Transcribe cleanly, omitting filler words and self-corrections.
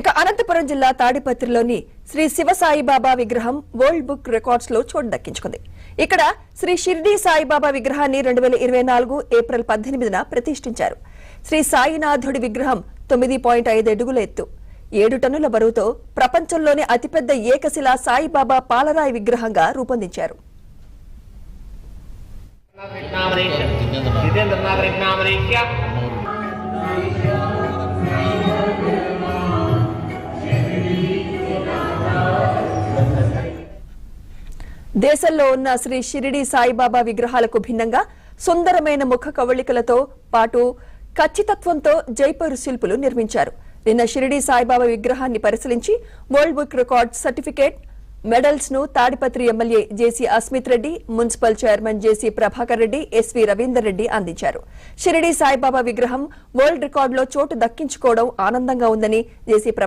ఇక అనంతపురం జిల్లా తాడిపత్రిలోని శ్రీ శివ సాయిబాబా విగ్రహం వరల్డ్ బుక్ రికార్డ్స్ లో చోటు దక్కించుకుంది. ఇక్కడ శ్రీ షిర్డీ సాయిబాబా విగ్రహాన్ని 2024 ఏప్రిల్ 18న ప్రతిష్ఠించారు. శ్రీ సాయినాథుడి విగ్రహం 9.5 అడుగుల ఎత్తు, 7 టన్నుల బరువుతో ప్రపంచంలోనే అతిపెద్ద ఏకశిలా సాయిబాబా పాలరాయి విగ్రహంగా రూపొందించారు. దేశంలో ఉన్న శ్రీ షిరిడి సాయిబాబా విగ్రహాలకు భిన్నంగా సుందరమైన ముఖ కవళికలతో పాటు ఖచ్చితత్వంతో జైపూర్ శిల్పులు నిర్మించారు. నిన్న షిరిడి సాయిబాబా విగ్రహాన్ని పరిశీలించి world book record certificate, medals ను తాడిపత్రి ఎమ్మెల్యే జేసీ అస్మిత్ రెడ్డి, మున్సిపల్ చైర్మన్ జేసీ ప్రభాకర్ రెడ్డి, ఎస్వీ రవీందర్ రెడ్డి అందించారు. షిరిడి సాయిబాబా విగ్రహం వరల్డ్ రికార్డులో చోటు దక్కించుకోవడం ఆనందంగా ఉందని జేసీ